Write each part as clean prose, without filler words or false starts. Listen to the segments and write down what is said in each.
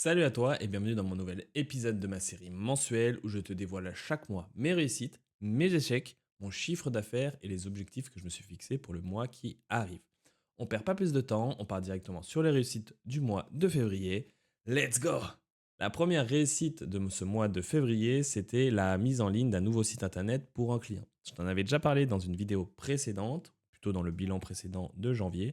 Salut à toi et bienvenue dans mon nouvel épisode de ma série mensuelle où je te dévoile à chaque mois mes réussites, mes échecs, mon chiffre d'affaires et les objectifs que je me suis fixés pour le mois qui arrive. On perd pas plus de temps, on part directement sur les réussites du mois de février. Let's go! La première réussite de ce mois de février, c'était la mise en ligne d'un nouveau site internet pour un client. Je t'en avais déjà parlé dans une vidéo précédente, plutôt dans le bilan précédent de janvier,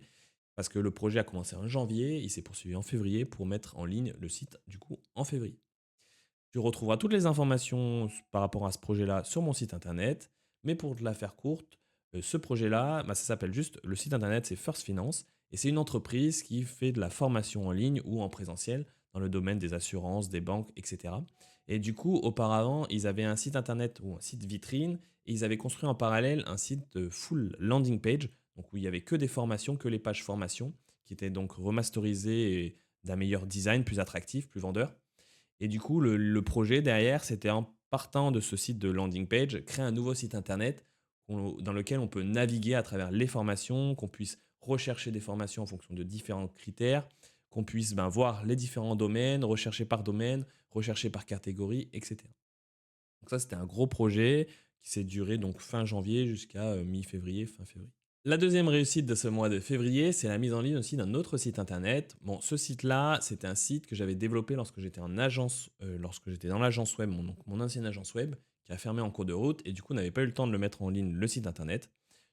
parce que le projet a commencé en janvier, il s'est poursuivi en février pour mettre en ligne le site du coup en février. Tu retrouveras toutes les informations par rapport à ce projet-là sur mon site internet, mais pour te la faire courte, ce projet-là, ça s'appelle juste, le site internet c'est First Finance, et c'est une entreprise qui fait de la formation en ligne ou en présentiel dans le domaine des assurances, des banques, etc. Et du coup, auparavant, ils avaient un site internet ou un site vitrine, et ils avaient construit en parallèle un site full landing page, donc où il y avait que des formations, que les pages formation, qui étaient donc remasterisées et d'un meilleur design, plus attractif, plus vendeur. Et du coup, le projet derrière, c'était en partant de ce site de landing page, créer un nouveau site internet dans lequel on peut naviguer à travers les formations, qu'on puisse rechercher des formations en fonction de différents critères, qu'on puisse voir les différents domaines, rechercher par domaine, rechercher par catégorie, etc. Donc ça, c'était un gros projet qui s'est duré donc fin janvier jusqu'à mi-février, fin février. La deuxième réussite de ce mois de février, c'est la mise en ligne aussi d'un autre site internet. Bon, ce site-là, c'était un site que j'avais développé lorsque j'étais en agence, lorsque j'étais dans l'agence web, mon ancienne agence web, qui a fermé en cours de route, et du coup, on n'avait pas eu le temps de le mettre en ligne, le site internet.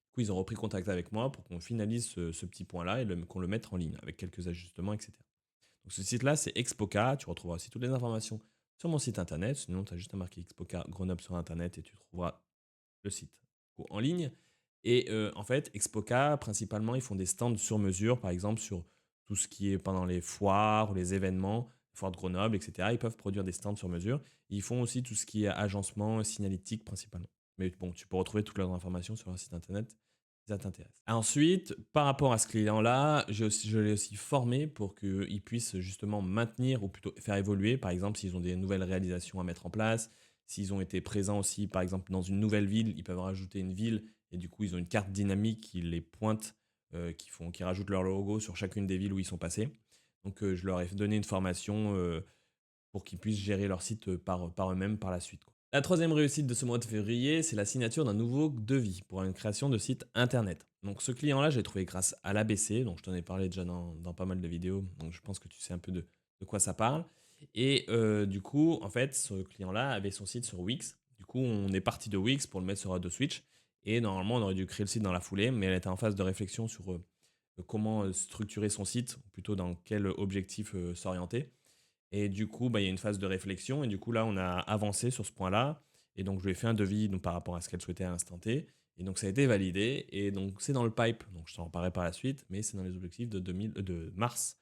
Du coup, ils ont repris contact avec moi pour qu'on finalise ce petit point-là et qu'on le mette en ligne, avec quelques ajustements, etc. Donc ce site-là, c'est Expoca. Tu retrouveras aussi toutes les informations sur mon site internet. Sinon, tu as juste à marquer Expoca Grenoble sur internet et tu trouveras le site en ligne. Et en fait, Expoca, principalement, ils font des stands sur mesure, par exemple, sur tout ce qui est pendant les foires ou les événements, foires de Grenoble, etc. Ils peuvent produire des stands sur mesure. Ils font aussi tout ce qui est agencement, signalétique, principalement. Mais bon, tu peux retrouver toutes leurs informations sur leur site internet si ça t'intéresse. Ensuite, par rapport à ce client-là, je l'ai aussi formé pour qu'il puisse justement maintenir ou plutôt faire évoluer, par exemple, s'ils ont des nouvelles réalisations à mettre en place, s'ils ont été présents aussi, par exemple, dans une nouvelle ville, ils peuvent rajouter une ville et du coup, ils ont une carte dynamique qui les pointe, qui rajoutent leur logo sur chacune des villes où ils sont passés. Donc, je leur ai donné une formation pour qu'ils puissent gérer leur site par eux-mêmes par la suite, quoi. La troisième réussite de ce mois de février, c'est la signature d'un nouveau devis pour une création de site internet. Donc, ce client-là, j'ai trouvé grâce à l'ABC, donc je t'en ai parlé déjà dans pas mal de vidéos, donc je pense que tu sais un peu de quoi ça parle. Et du coup, en fait, ce client-là avait son site sur Wix. Du coup, on est parti de Wix pour le mettre sur Adobe Switch. Et normalement, on aurait dû créer le site dans la foulée, mais elle était en phase de réflexion sur comment structurer son site, ou plutôt dans quel objectif s'orienter. Et du coup, il y a une phase de réflexion. Et du coup, là, on a avancé sur ce point-là. Et donc, je lui ai fait un devis donc, par rapport à ce qu'elle souhaitait à l'instant T. Et donc, ça a été validé. Et donc, c'est dans le pipe. Donc, je t'en reparlerai par la suite. Mais c'est dans les objectifs de mars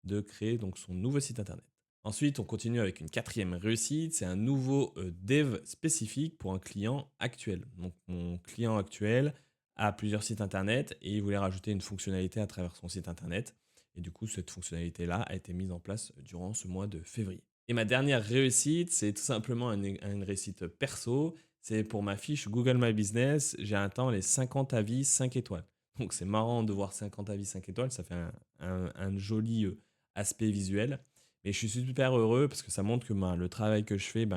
de créer donc, son nouveau site internet. Ensuite, on continue avec une quatrième réussite. C'est un nouveau dev spécifique pour un client actuel. Donc, mon client actuel a plusieurs sites internet et il voulait rajouter une fonctionnalité à travers son site internet. Et du coup, cette fonctionnalité-là a été mise en place durant ce mois de février. Et ma dernière réussite, c'est tout simplement une réussite perso. C'est pour ma fiche Google My Business. J'ai atteint les 50 avis 5 étoiles. Donc c'est marrant de voir 50 avis 5 étoiles. Ça fait un joli aspect visuel. Mais je suis super heureux parce que ça montre que le travail que je fais,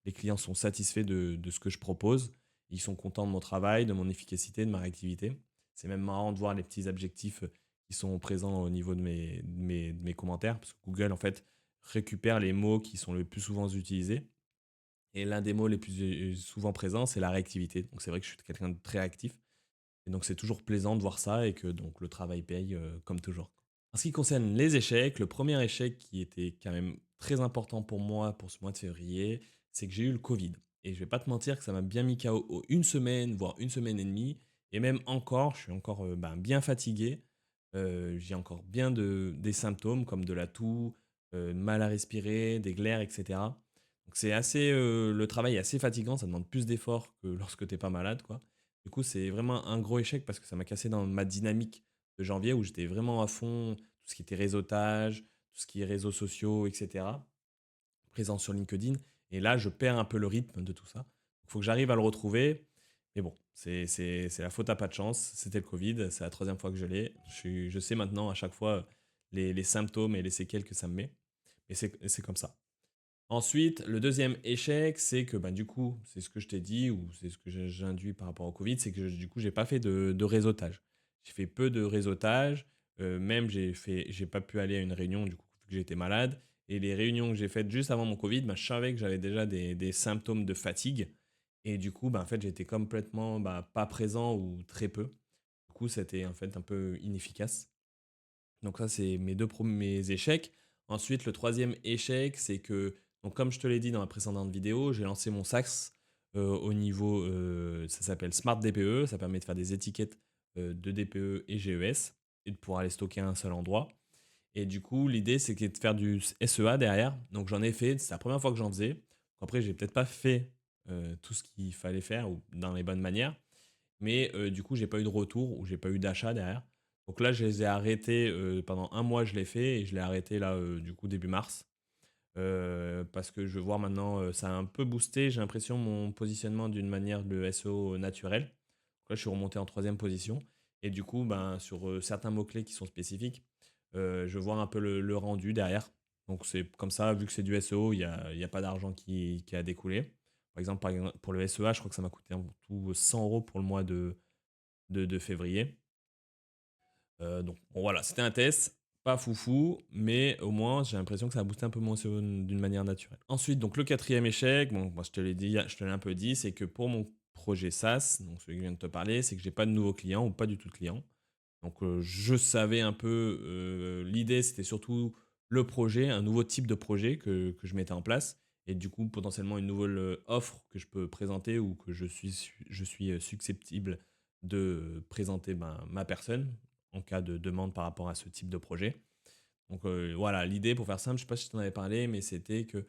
les clients sont satisfaits de ce que je propose. Ils sont contents de mon travail, de mon efficacité, de ma réactivité. C'est même marrant de voir les petits objectifs qui sont présents au niveau de mes commentaires, parce que Google, en fait, récupère les mots qui sont le plus souvent utilisés. Et l'un des mots les plus souvent présents, c'est la réactivité. Donc c'est vrai que je suis quelqu'un de très réactif. Et donc c'est toujours plaisant de voir ça et que donc le travail paye comme toujours. En ce qui concerne les échecs, le premier échec qui était quand même très important pour moi pour ce mois de février, c'est que j'ai eu le Covid. Et je vais pas te mentir que ça m'a bien mis KO une semaine, voire une semaine et demie. Et même encore, je suis encore bien fatigué. J'ai encore bien des symptômes comme de la toux, mal à respirer, des glaires, etc. Donc c'est assez, le travail est assez fatigant, ça demande plus d'efforts que lorsque tu n'es pas malade, quoi. Du coup, c'est vraiment un gros échec parce que ça m'a cassé dans ma dynamique de janvier où j'étais vraiment à fond, tout ce qui était réseautage, tout ce qui est réseaux sociaux, etc. Présent sur LinkedIn. Et là, je perds un peu le rythme de tout ça. Il faut que j'arrive à le retrouver. Mais bon, c'est la faute à pas de chance. C'était le Covid, c'est la troisième fois que je l'ai. Je sais maintenant à chaque fois les symptômes et les séquelles que ça me met. et c'est comme ça. Ensuite, le deuxième échec, c'est que, du coup, c'est ce que je t'ai dit ou c'est ce que j'induis par rapport au Covid, c'est que du coup, j'ai pas fait de réseautage. J'ai fait peu de réseautage, même j'ai pas pu aller à une réunion du coup, vu que j'étais malade. Et les réunions que j'ai faites juste avant mon Covid, je savais que j'avais déjà des symptômes de fatigue. Et du coup, en fait, j'étais complètement pas présent ou très peu. Du coup, c'était en fait un peu inefficace. Donc ça, c'est mes deux premiers échecs. Ensuite, le troisième échec, c'est que, donc comme je te l'ai dit dans la précédente vidéo, j'ai lancé mon SaaS au niveau, ça s'appelle Smart DPE, ça permet de faire des étiquettes de DPE et GES et de pouvoir les stocker à un seul endroit. Et du coup, l'idée, c'est de faire du SEA derrière. Donc j'en ai fait, c'est la première fois que j'en faisais. Après, j'ai peut-être pas fait tout ce qu'il fallait faire ou dans les bonnes manières. Mais du coup, j'ai pas eu de retour ou j'ai pas eu d'achat derrière. Donc là, je les ai arrêtés pendant un mois, je l'ai fait et je l'ai arrêté là, du coup, début mars. Parce que je veux voir maintenant, ça a un peu boosté, j'ai l'impression, mon positionnement d'une manière de SEO naturel. Donc là, je suis remonté en troisième position. Et du coup, sur certains mots-clés qui sont spécifiques, je vois un peu le rendu derrière. Donc c'est comme ça, vu que c'est du SEO, il y a pas d'argent qui a découlé. Par exemple, pour le SEA, je crois que ça m'a coûté en tout 100 euros pour le mois de février. Donc bon, voilà, c'était un test, pas foufou, mais au moins j'ai l'impression que ça a boosté un peu mon SEO d'une manière naturelle. Ensuite, donc le quatrième échec, bon, moi je te l'ai dit, je te l'ai un peu dit, c'est que pour mon projet SaaS, donc celui que je viens de te parler, c'est que j'ai pas de nouveaux clients ou pas du tout de clients. Donc je savais un peu, l'idée c'était surtout le projet, un nouveau type de projet que je mettais en place et du coup potentiellement une nouvelle offre que je peux présenter ou que je suis susceptible de présenter ma personne en cas de demande par rapport à ce type de projet. Donc voilà, l'idée pour faire simple, je ne sais pas si je t'en avais parlé, mais c'était que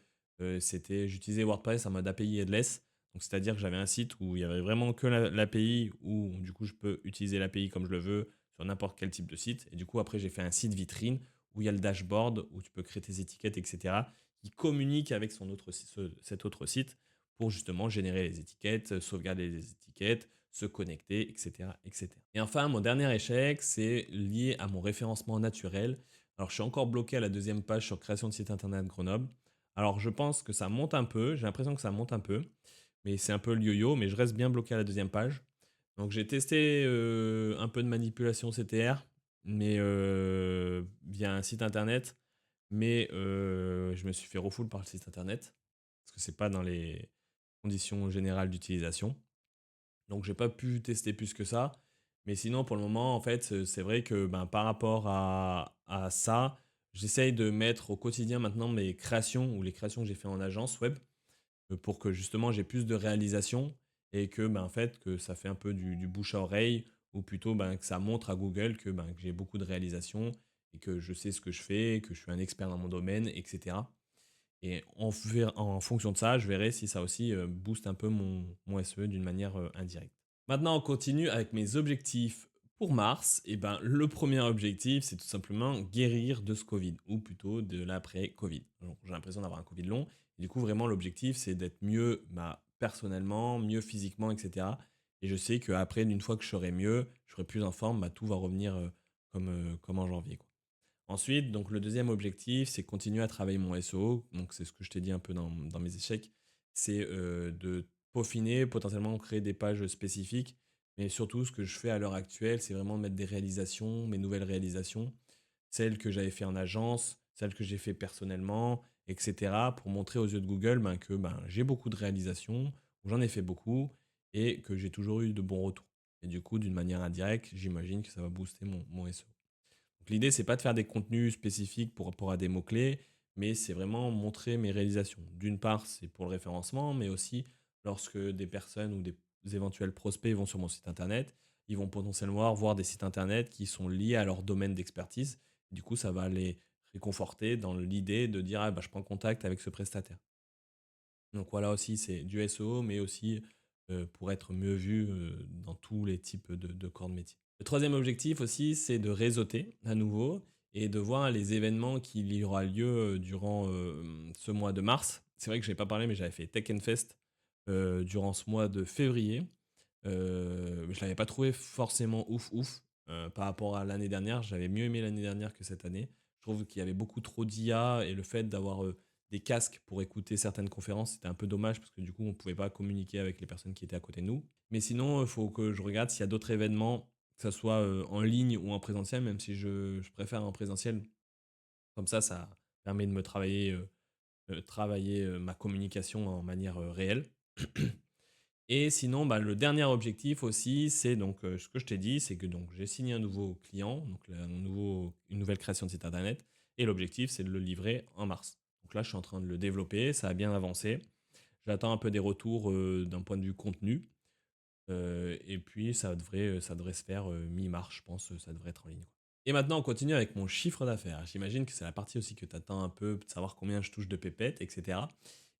j'utilisais WordPress en mode API headless. Donc c'est-à-dire que j'avais un site où il y avait vraiment que l'API, où du coup je peux utiliser l'API comme je le veux sur n'importe quel type de site. Et du coup après j'ai fait un site vitrine où il y a le dashboard, où tu peux créer tes étiquettes, etc. qui communique avec cet autre site pour justement générer les étiquettes, sauvegarder les étiquettes, se connecter, etc., etc. Et enfin, mon dernier échec, c'est lié à mon référencement naturel. Alors, je suis encore bloqué à la deuxième page sur création de site internet Grenoble. Alors, je pense que ça monte un peu. J'ai l'impression que ça monte un peu. Mais c'est un peu le yo-yo. Mais je reste bien bloqué à la deuxième page. Donc, j'ai testé un peu de manipulation CTR, mais via un site internet. Mais je me suis fait refoule par le site internet. Parce que c'est pas dans les conditions générales d'utilisation. Donc, j'ai pas pu tester plus que ça. Mais sinon, pour le moment, en fait, c'est vrai que par rapport à ça, j'essaye de mettre au quotidien maintenant mes créations ou les créations que j'ai fait en agence web pour que justement j'ai plus de réalisation et que, en fait, que ça fait un peu du bouche à oreille ou plutôt que ça montre à Google que j'ai beaucoup de réalisations et que je sais ce que je fais, que je suis un expert dans mon domaine, etc. Et en fonction de ça, je verrai si ça aussi booste un peu mon SEO d'une manière indirecte. Maintenant, on continue avec mes objectifs pour mars. Et le premier objectif, c'est tout simplement guérir de ce Covid, ou plutôt de l'après-Covid. Donc, j'ai l'impression d'avoir un Covid long. Et du coup, vraiment, l'objectif, c'est d'être mieux personnellement, mieux physiquement, etc. Et je sais qu'après, une fois que je serai mieux, je serai plus en forme, tout va revenir comme en janvier, quoi. Ensuite, donc le deuxième objectif, c'est continuer à travailler mon SEO. Donc c'est ce que je t'ai dit un peu dans mes échecs. C'est de peaufiner, potentiellement créer des pages spécifiques. Mais surtout, ce que je fais à l'heure actuelle, c'est vraiment de mettre des réalisations, mes nouvelles réalisations, celles que j'avais fait en agence, celles que j'ai fait personnellement, etc. pour montrer aux yeux de Google que j'ai beaucoup de réalisations, que j'en ai fait beaucoup et que j'ai toujours eu de bons retours. Et du coup, d'une manière indirecte, j'imagine que ça va booster mon SEO. Donc l'idée, c'est pas de faire des contenus spécifiques pour rapport à des mots-clés, mais c'est vraiment montrer mes réalisations. D'une part, c'est pour le référencement, mais aussi lorsque des personnes ou des éventuels prospects vont sur mon site internet, ils vont potentiellement voir des sites internet qui sont liés à leur domaine d'expertise. Du coup, ça va les réconforter dans l'idée de dire je prends contact avec ce prestataire. Donc voilà aussi, c'est du SEO, mais aussi pour être mieux vu dans tous les types de corps de métier. Le troisième objectif aussi, c'est de réseauter à nouveau et de voir les événements qu'il y aura lieu durant ce mois de mars. C'est vrai que je n'ai pas parlé, mais j'avais fait Tech Fest durant ce mois de février. Je ne l'avais pas trouvé forcément ouf par rapport à l'année dernière. J'avais mieux aimé l'année dernière que cette année. Je trouve qu'il y avait beaucoup trop d'IA et le fait d'avoir des casques pour écouter certaines conférences, c'était un peu dommage parce que du coup, on ne pouvait pas communiquer avec les personnes qui étaient à côté de nous. Mais sinon, il faut que je regarde s'il y a d'autres événements, que ce soit en ligne ou en présentiel, même si je préfère en présentiel. Comme ça permet de me travailler ma communication en manière réelle. Et sinon, bah, le dernier objectif aussi, c'est donc ce que je t'ai dit, c'est que donc j'ai signé un nouveau client, donc une nouvelle création de site internet, et l'objectif, c'est de le livrer en mars. Donc là, je suis en train de le développer, ça a bien avancé. J'attends un peu des retours d'un point de vue contenu, et puis ça devrait se faire mi-mars, je pense, ça devrait être en ligne, quoi. Et maintenant, on continue avec mon chiffre d'affaires. J'imagine que c'est la partie aussi que tu attends un peu, de savoir combien je touche de pépettes, etc.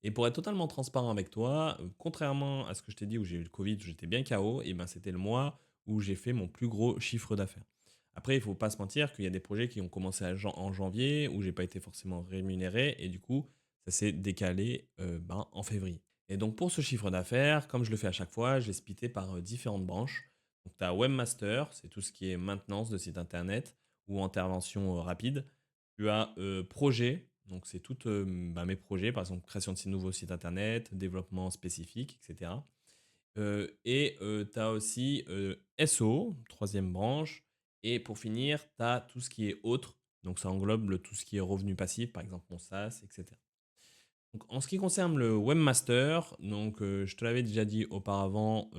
Et pour être totalement transparent avec toi, contrairement à ce que je t'ai dit où j'ai eu le Covid, où j'étais bien KO, et ben c'était le mois où j'ai fait mon plus gros chiffre d'affaires. Après, il faut pas se mentir qu'il y a des projets qui ont commencé en janvier, où j'ai pas été forcément rémunéré, et du coup, ça s'est décalé en février. Et donc pour ce chiffre d'affaires, comme je le fais à chaque fois, je l'ai splitté par différentes branches. Donc tu as Webmaster, c'est tout ce qui est maintenance de site internet ou intervention rapide. Tu as projet, donc c'est tous mes projets, par exemple création de nouveaux sites internet, développement spécifique, etc. Et tu as aussi SO, troisième branche. Et pour finir, tu as tout ce qui est autre. Donc ça englobe tout ce qui est revenu passif, par exemple mon SaaS, etc. Donc, en ce qui concerne le webmaster, donc je te l'avais déjà dit auparavant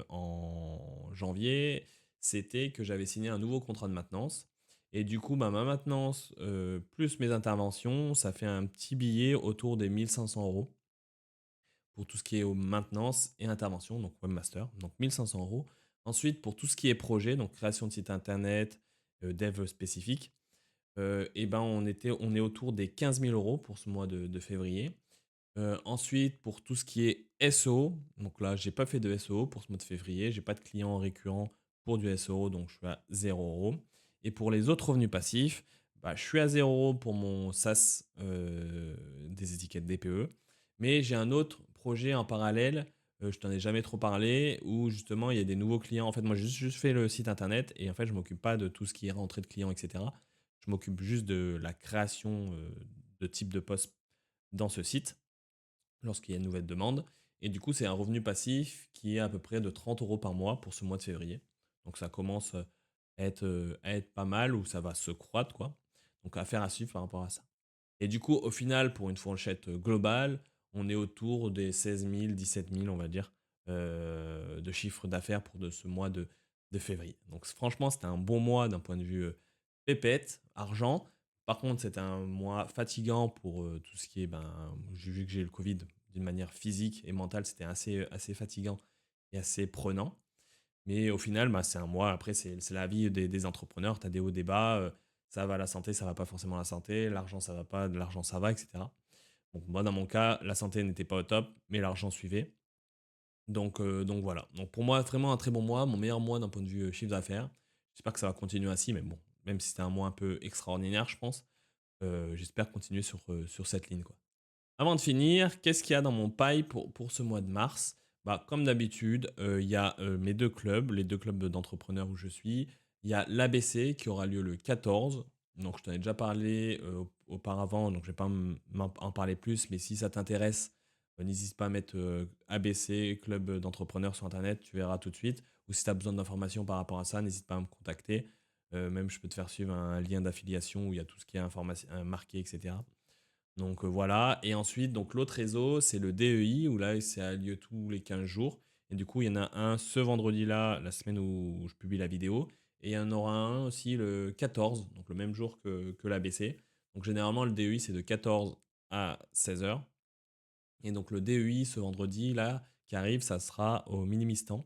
en janvier, c'était que j'avais signé un nouveau contrat de maintenance. Et du coup, bah, ma maintenance plus mes interventions, ça fait un petit billet autour des 1 500 € pour tout ce qui est maintenance et intervention, donc webmaster, donc 1 500 €. Ensuite, pour tout ce qui est projet, donc création de site internet, dev spécifique, et ben on est autour des 15 000 € pour ce mois de février. Ensuite, pour tout ce qui est SEO, donc là, j'ai pas fait de SEO pour ce mois de février. J'ai pas de clients récurrents pour du SEO, donc je suis à 0 €. Et pour les autres revenus passifs, bah, je suis à 0 € pour mon SaaS des étiquettes DPE. Mais j'ai un autre projet en parallèle, je t'en ai jamais trop parlé, où justement il y a des nouveaux clients. En fait, moi, j'ai juste fait le site internet et en fait, je m'occupe pas de tout ce qui est rentrée de clients, etc. Je m'occupe juste de la création de type de poste dans ce site lorsqu'il y a une nouvelle demande. Et du coup, c'est un revenu passif qui est à peu près de 30 € par mois pour ce mois de février. Donc ça commence à être pas mal ou ça va se croître, quoi. Donc affaire à suivre par rapport à ça. Et du coup, au final, pour une fourchette globale, on est autour des 16 000, 17 000, on va dire, de chiffre d'affaires pour ce mois de février. Donc franchement, c'était un bon mois d'un point de vue pépette, argent. Par contre, c'était un mois fatigant pour tout ce qui est, j'ai vu que j'ai eu le Covid d'une manière physique et mentale, c'était assez fatigant et assez prenant. Mais au final, c'est un mois. Après, c'est la vie des entrepreneurs. Tu as des hauts, des bas. Ça va la santé, ça va pas forcément la santé. L'argent, ça va pas. De l'argent, ça va, etc. Donc, moi, dans mon cas, la santé n'était pas au top, mais l'argent suivait. Donc voilà. Donc, pour moi, vraiment un très bon mois. Mon meilleur mois d'un point de vue chiffre d'affaires. J'espère que ça va continuer ainsi. Mais bon, même si c'était un mois un peu extraordinaire, je pense, j'espère continuer sur cette ligne, quoi. Avant de finir, qu'est-ce qu'il y a dans mon pipe pour ce mois de mars? Bah, comme d'habitude, il y a mes deux clubs, les deux clubs d'entrepreneurs où je suis. Il y a l'ABC qui aura lieu le 14. Donc, je t'en ai déjà parlé auparavant, donc je ne vais pas en parler plus, mais si ça t'intéresse, n'hésite pas à mettre ABC, club d'entrepreneurs sur Internet, tu verras tout de suite. Ou si tu as besoin d'informations par rapport à ça, n'hésite pas à me contacter. Même, je peux te faire suivre un lien d'affiliation où il y a tout ce qui est information, marqué, etc. Donc voilà. Et ensuite, donc l'autre réseau, c'est le DEI, où là, ça a lieu tous les 15 jours. Et du coup, il y en a un ce vendredi-là, la semaine où je publie la vidéo. Et il y en aura un aussi le 14, donc le même jour que l'ABC. Donc généralement, le DEI, c'est de 14 à 16 heures. Et donc le DEI, ce vendredi-là, qui arrive, ça sera au Minimistan.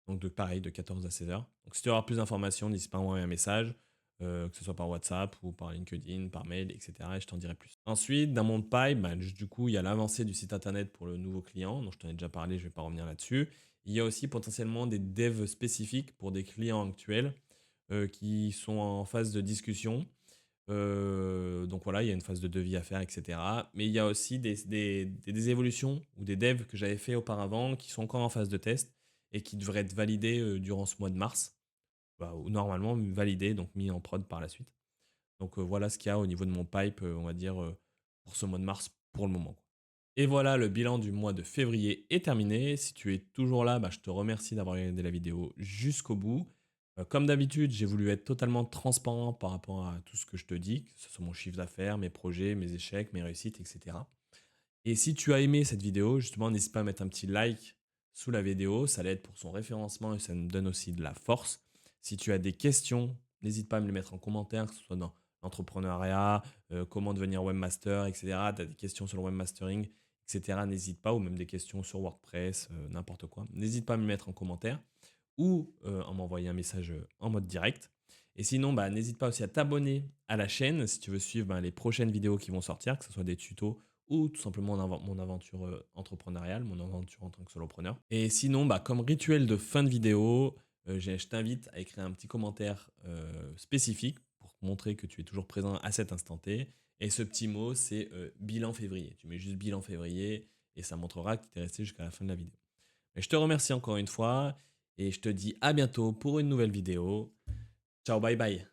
Donc pareil, de 14 à 16 heures. Donc si tu veux avoir plus d'informations, n'hésite pas à envoyer un message, que ce soit par WhatsApp ou par LinkedIn, par mail, etc. Et je t'en dirai plus. Ensuite, dans mon pipe, du coup, il y a l'avancée du site internet pour le nouveau client, dont je t'en ai déjà parlé, je ne vais pas revenir là-dessus. Il y a aussi potentiellement des devs spécifiques pour des clients actuels qui sont en phase de discussion. Donc voilà, il y a une phase de devis à faire, etc. Mais il y a aussi des évolutions ou des devs que j'avais fait auparavant qui sont encore en phase de test et qui devraient être validés durant ce mois de mars, ou normalement validés, donc mis en prod par la suite. Donc voilà ce qu'il y a au niveau de mon pipe, on va dire, pour ce mois de mars pour le moment, quoi. Et voilà, le bilan du mois de février est terminé. Si tu es toujours là, bah, je te remercie d'avoir regardé la vidéo jusqu'au bout. Comme d'habitude, j'ai voulu être totalement transparent par rapport à tout ce que je te dis, que ce soit mon chiffre d'affaires, mes projets, mes échecs, mes réussites, etc. Et si tu as aimé cette vidéo, justement, n'hésite pas à mettre un petit like sous la vidéo, ça l'aide pour son référencement et ça me donne aussi de la force. Si tu as des questions, n'hésite pas à me les mettre en commentaire, que ce soit dans l'entrepreneuriat, comment devenir webmaster, etc. Tu as des questions sur le webmastering, etc. N'hésite pas, ou même des questions sur WordPress, n'importe quoi. N'hésite pas à me les mettre en commentaire ou en m'envoyer un message en mode direct. Et sinon, bah, n'hésite pas aussi à t'abonner à la chaîne si tu veux suivre les prochaines vidéos qui vont sortir, que ce soit des tutos ou tout simplement mon aventure entrepreneuriale, mon aventure en tant que solopreneur. Et sinon, bah, comme rituel de fin de vidéo, je t'invite à écrire un petit commentaire spécifique pour montrer que tu es toujours présent à cet instant T. Et ce petit mot, c'est bilan février. Tu mets juste bilan février et ça montrera que tu es resté jusqu'à la fin de la vidéo. Mais je te remercie encore une fois et je te dis à bientôt pour une nouvelle vidéo. Ciao, bye bye.